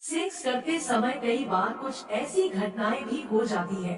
Sex करते समय कई बार कुछ ऐसी घटनाएं भी हो जाती है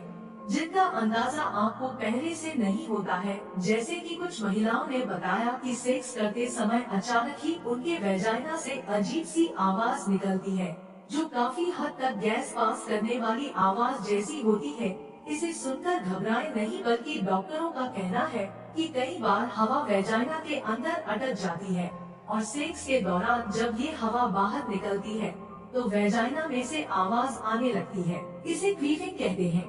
जिनका अंदाजा आपको पहले से नहीं होता है। जैसे कि कुछ महिलाओं ने बताया कि सेक्स करते समय अचानक ही उनके वेजाइना से अजीब सी आवाज निकलती है, जो काफी हद तक गैस पास करने वाली आवाज जैसी होती है। इसे सुनकर घबराएं नहीं, बल्कि डॉक्टरों का कहना है कि कई बार हवा वेजाइना के अंदर अटक जाती है और सेक्स के दौरान जब ये हवा बाहर निकलती है तो वेजाइना में से आवाज आने लगती है। इसे क्वीफिंग कहते हैं।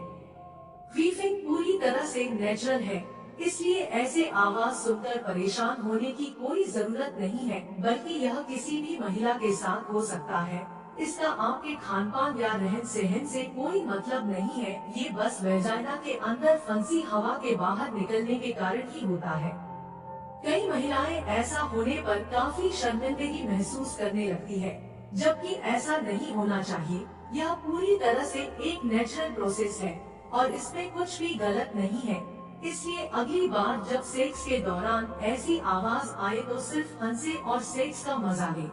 क्वीफिंग पूरी तरह से नेचुरल है, इसलिए ऐसे आवाज सुनकर परेशान होने की कोई जरूरत नहीं है, बल्कि यह किसी भी महिला के साथ हो सकता है। इसका आपके खान पान या रहन सहन से कोई मतलब नहीं है, ये बस वेजाइना के अंदर फंसी हवा के बाहर निकलने के कारण ही होता है। कई महिलाएं ऐसा होने पर काफी शर्मिंदगी महसूस करने लगती है, जबकि ऐसा नहीं होना चाहिए। यह पूरी तरह से एक नेचुरल प्रोसेस है और इसमें कुछ भी गलत नहीं है। इसलिए अगली बार जब सेक्स के दौरान ऐसी आवाज आए तो सिर्फ हंसे और सेक्स का मजा ले।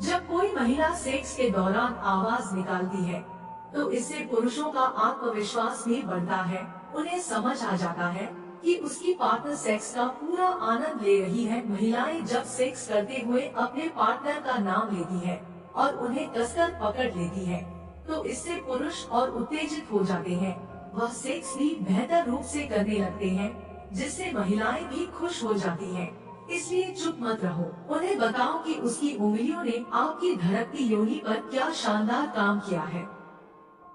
जब कोई महिला सेक्स के दौरान आवाज निकालती है तो इससे पुरुषों का आत्मविश्वास भी बढ़ता है। उन्हें समझ आ जाता है कि उसकी पार्टनर सेक्स का पूरा आनंद ले रही है। महिलाएं जब सेक्स करते हुए अपने पार्टनर का नाम लेती है और उन्हें कसकर पकड़ लेती है तो इससे पुरुष और उत्तेजित हो जाते हैं। वह सेक्स भी बेहतर रूप से करने लगते हैं, जिससे महिलाएं भी खुश हो जाती हैं। इसलिए चुप मत रहो, उन्हें बताओ कि उसकी उंगलियों ने आपकी धड़कती योनि पर क्या शानदार काम किया है।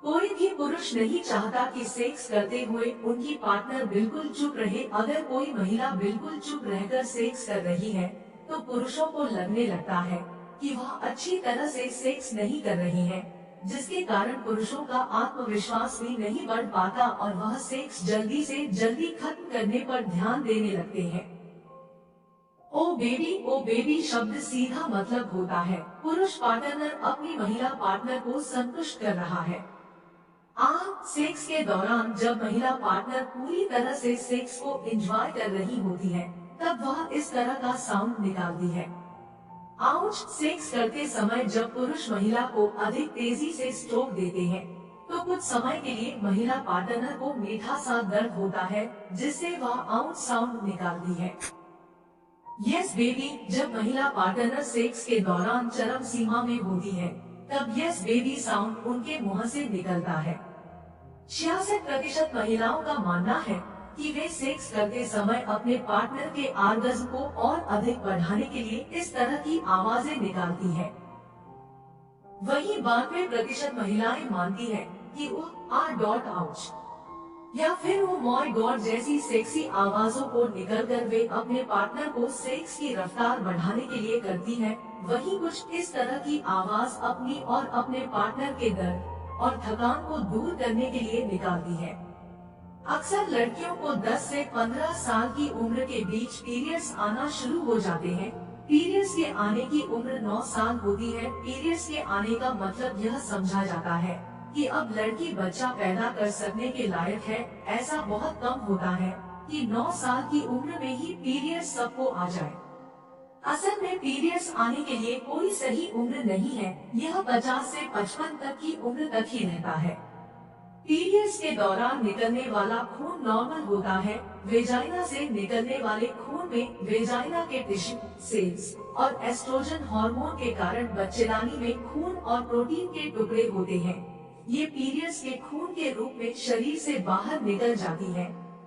कोई भी पुरुष नहीं चाहता कि सेक्स करते हुए उनकी पार्टनर बिल्कुल चुप रहे। अगर कोई महिला बिल्कुल चुप रहकर सेक्स कर रही है तो पुरुषों को लगने लगता है कि वह अच्छी तरह से सेक्स नहीं कर रही है, जिसके कारण पुरुषों का आत्मविश्वास भी नहीं बढ़ पाता और वह सेक्स जल्दी से जल्दी खत्म करने पर ध्यान देने लगते हैं। ओ बेबी शब्द सीधा मतलब होता है पुरुष पार्टनर अपनी महिला पार्टनर को संतुष्ट कर रहा है। सेक्स के दौरान जब महिला पार्टनर पूरी तरह से सेक्स को एंजॉय कर रही होती है तब वह इस तरह का साउंड निकालती है। आउच। सेक्स करते समय जब पुरुष महिला को अधिक तेजी से स्ट्रोक देते हैं तो कुछ समय के लिए महिला पार्टनर को मीठा सा दर्द होता है, जिससे वह आउच साउंड निकालती है। Yes baby. जब महिला पार्टनर सेक्स के दौरान चरम सीमा में होती है तब यस बेबी साउंड उनके मुंह से निकलता है। 66% महिलाओं का मानना है कि वे सेक्स करते समय अपने पार्टनर के ऑर्गज्म को और अधिक बढ़ाने के लिए इस तरह की आवाजें निकालती हैं। वहीं 92% महिलाएं मानती हैं कि वो आउच या फिर वो माय गॉड जैसी सेक्सी आवाजों को निकलकर वे अपने पार्टनर को सेक्स की रफ्तार बढ़ाने के लिए करती हैं। वहीं कुछ इस तरह की आवाज अपनी और अपने पार्टनर के दर्द और थकान को दूर करने के लिए निकालती है। अक्सर लड़कियों को 10 से 15 साल की उम्र के बीच पीरियड्स आना शुरू हो जाते हैं। पीरियड्स के आने की उम्र 9 साल होती है। पीरियड्स के आने का मतलब यह समझा जाता है कि अब लड़की बच्चा पैदा कर सकने के लायक है। ऐसा बहुत कम होता है कि 9 साल की उम्र में ही पीरियड्स सबको आ जाए। असल में पीरियड्स आने के लिए कोई सही उम्र नहीं है, यह 50 से 55 तक की उम्र तक ही रहता है। पीरियड्स के दौरान निकलने वाला खून नॉर्मल होता है। वेजाइना से निकलने वाले खून में वेजाइना के टिश्यू, सेल्स और एस्ट्रोजन हार्मोन के कारण बच्चेदानी में खून और प्रोटीन के टुकड़े होते हैं। ये पीरियड्स के खून के रूप में शरीर से बाहर निकल जाती है,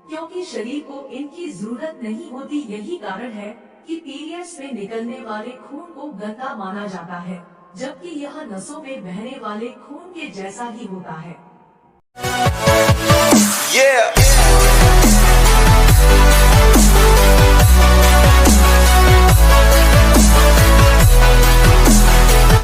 क्योंकि शरीर को इनकी जरूरत नहीं होती। यही कारण है कि पीरियड्स में निकलने वाले खून को गंदा माना जाता है, जबकि यह नसों में बहने वाले खून के जैसा ही होता है। Yeah.